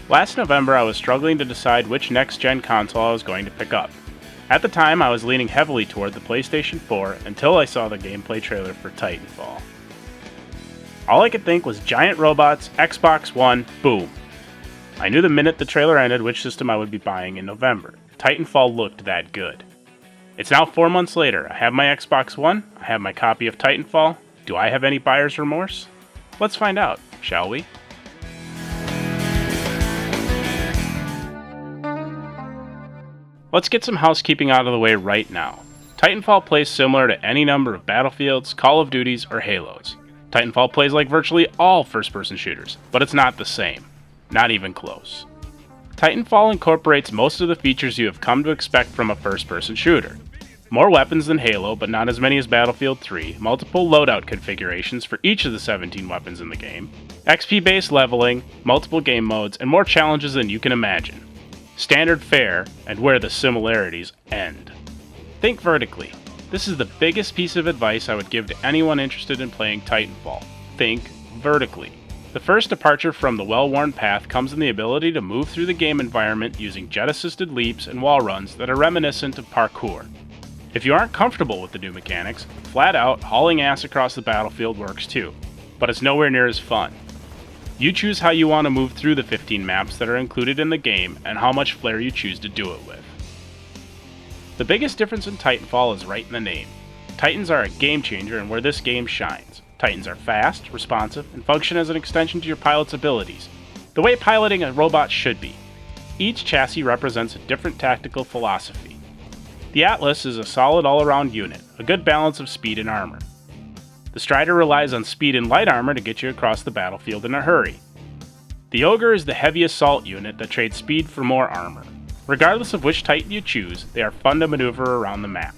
Last November, I was struggling to decide which next-gen console I was going to pick up. At the time, I was leaning heavily toward the PlayStation 4 until I saw the gameplay trailer for Titanfall. All I could think was giant robots, Xbox One, boom. I knew the minute the trailer ended which system I would be buying in November. Titanfall looked that good. It's now 4 months later. I have my Xbox One, I have my copy of Titanfall. Do I have any buyer's remorse? Let's find out, shall we? Let's get some housekeeping out of the way right now. Titanfall plays similar to any number of Battlefields, Call of Duties, or Halos. Titanfall plays like virtually all first-person shooters, but it's not the same. Not even close. Titanfall incorporates most of the features you have come to expect from a first-person shooter. More weapons than Halo, but not as many as Battlefield 3, multiple loadout configurations for each of the 17 weapons in the game, XP-based leveling, multiple game modes, and more challenges than you can imagine. Standard fare, and where the similarities end. Think vertically. This is the biggest piece of advice I would give to anyone interested in playing Titanfall. Think vertically. The first departure from the well-worn path comes in the ability to move through the game environment using jet-assisted leaps and wall runs that are reminiscent of parkour. If you aren't comfortable with the new mechanics, flat out hauling ass across the battlefield works too, but it's nowhere near as fun. You choose how you want to move through the 15 maps that are included in the game and how much flair you choose to do it with. The biggest difference in Titanfall is right in the name. Titans are a game changer and where this game shines. Titans are fast, responsive, and function as an extension to your pilot's abilities, the way piloting a robot should be. Each chassis represents a different tactical philosophy. The Atlas is a solid all-around unit, a good balance of speed and armor. The Strider relies on speed and light armor to get you across the battlefield in a hurry. The Ogre is the heavy assault unit that trades speed for more armor. Regardless of which Titan you choose, they are fun to maneuver around the map.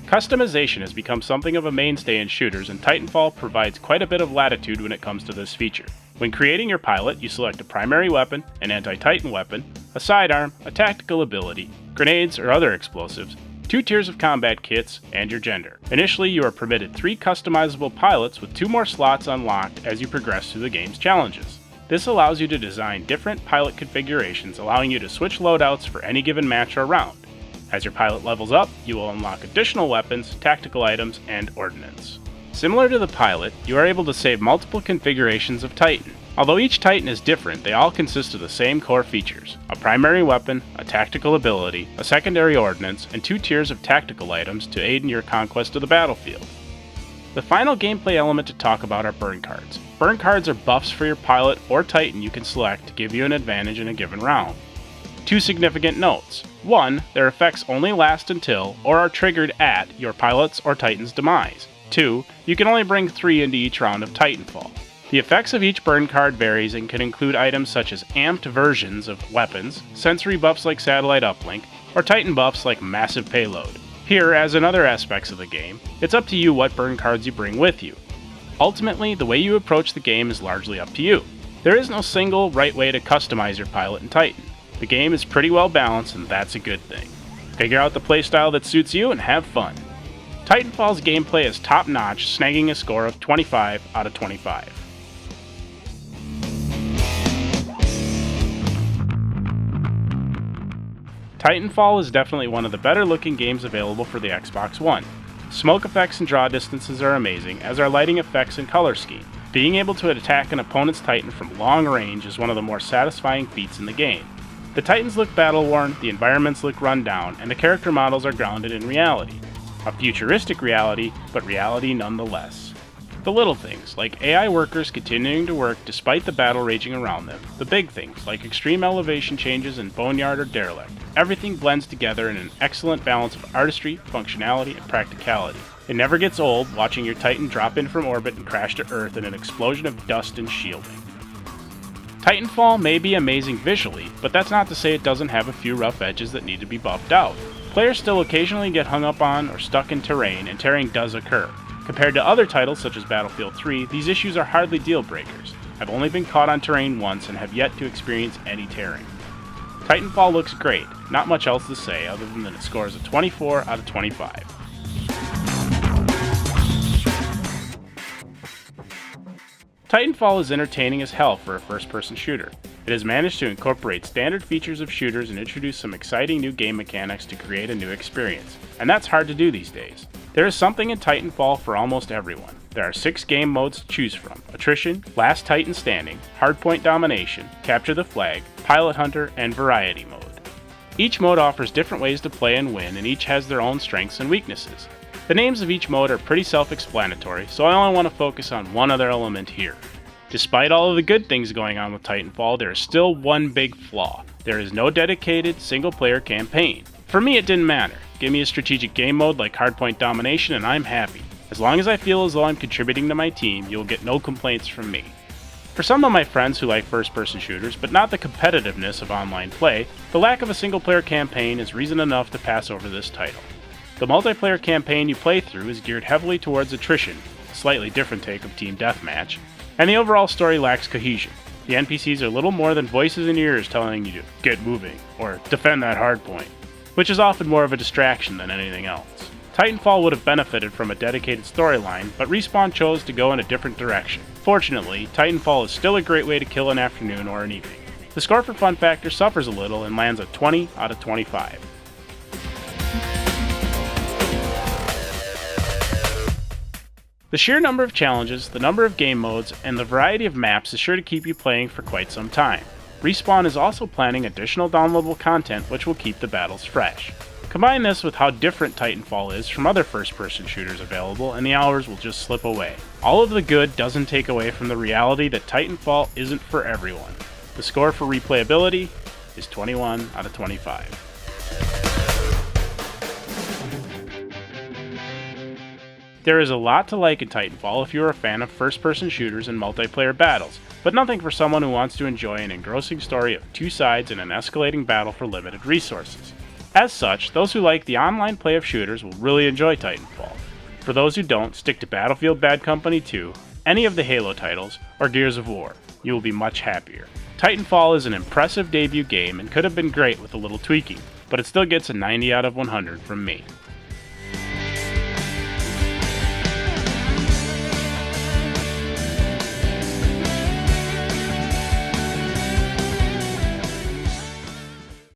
Customization has become something of a mainstay in shooters, and Titanfall provides quite a bit of latitude when it comes to this feature. When creating your pilot, you select a primary weapon, an anti-Titan weapon, a sidearm, a tactical ability, grenades or other explosives, 2 tiers of combat kits, and your gender. Initially, you are permitted 3 customizable pilots with 2 more slots unlocked as you progress through the game's challenges. This allows you to design different pilot configurations, allowing you to switch loadouts for any given match or round. As your pilot levels up, you will unlock additional weapons, tactical items, and ordnance. Similar to the pilot, you are able to save multiple configurations of Titan. Although each Titan is different, they all consist of the same core features: a primary weapon, a tactical ability, a secondary ordnance, and 2 tiers of tactical items to aid in your conquest of the battlefield. The final gameplay element to talk about are burn cards. Burn cards are buffs for your pilot or Titan you can select to give you an advantage in a given round. 2 significant notes. 1. Their effects only last until, or are triggered at, your pilot's or Titan's demise. 2. You can only bring 3 into each round of Titanfall. The effects of each burn card varies and can include items such as amped versions of weapons, sensory buffs like satellite uplink, or Titan buffs like massive payload. Here, as in other aspects of the game, it's up to you what burn cards you bring with you. Ultimately, the way you approach the game is largely up to you. There is no single right way to customize your pilot in Titan. The game is pretty well balanced, and that's a good thing. Figure out the playstyle that suits you and have fun. Titanfall's gameplay is top-notch, snagging a score of 25 out of 25. Titanfall is definitely one of the better looking games available for the Xbox One. Smoke effects and draw distances are amazing, as are lighting effects and color scheme. Being able to attack an opponent's Titan from long range is one of the more satisfying feats in the game. The Titans look battle-worn, the environments look run down, and the character models are grounded in reality. A futuristic reality, but reality nonetheless. The little things, like AI workers continuing to work despite the battle raging around them. The big things, like extreme elevation changes in Boneyard or Derelict. Everything blends together in an excellent balance of artistry, functionality, and practicality. It never gets old watching your Titan drop in from orbit and crash to Earth in an explosion of dust and shielding. Titanfall may be amazing visually, but that's not to say it doesn't have a few rough edges that need to be buffed out. Players still occasionally get hung up on or stuck in terrain, and tearing does occur. Compared to other titles such as Battlefield 3, these issues are hardly deal breakers. I've only been caught on terrain once and have yet to experience any tearing. Titanfall looks great, not much else to say other than that it scores a 24 out of 25. Titanfall is entertaining as hell for a first-person shooter. It has managed to incorporate standard features of shooters and introduce some exciting new game mechanics to create a new experience, and that's hard to do these days. There is something in Titanfall for almost everyone. There are 6 game modes to choose from: Attrition, Last Titan Standing, Hardpoint Domination, Capture the Flag, Pilot Hunter, and Variety Mode. Each mode offers different ways to play and win, and each has their own strengths and weaknesses. The names of each mode are pretty self-explanatory, so I only want to focus on one other element here. Despite all of the good things going on with Titanfall, there is still one big flaw. There is no dedicated single-player campaign. For me, it didn't matter. Give me a strategic game mode like Hardpoint Domination and I'm happy. As long as I feel as though I'm contributing to my team, you'll get no complaints from me. For some of my friends who like first-person shooters, but not the competitiveness of online play, the lack of a single-player campaign is reason enough to pass over this title. The multiplayer campaign you play through is geared heavily towards attrition, a slightly different take of team deathmatch, and the overall story lacks cohesion. The NPCs are little more than voices in your ears telling you to get moving, or defend that hardpoint, which is often more of a distraction than anything else. Titanfall would have benefited from a dedicated storyline, but Respawn chose to go in a different direction. Fortunately, Titanfall is still a great way to kill an afternoon or an evening. The score for fun factor suffers a little and lands at 20 out of 25. The sheer number of challenges, the number of game modes, and the variety of maps is sure to keep you playing for quite some time. Respawn is also planning additional downloadable content which will keep the battles fresh. Combine this with how different Titanfall is from other first-person shooters available and the hours will just slip away. All of the good doesn't take away from the reality that Titanfall isn't for everyone. The score for replayability is 21 out of 25. There is a lot to like in Titanfall if you are a fan of first-person shooters and multiplayer battles, but nothing for someone who wants to enjoy an engrossing story of two sides in an escalating battle for limited resources. As such, those who like the online play of shooters will really enjoy Titanfall. For those who don't, stick to Battlefield Bad Company 2, any of the Halo titles, or Gears of War. You will be much happier. Titanfall is an impressive debut game and could have been great with a little tweaking, but it still gets a 90 out of 100 from me.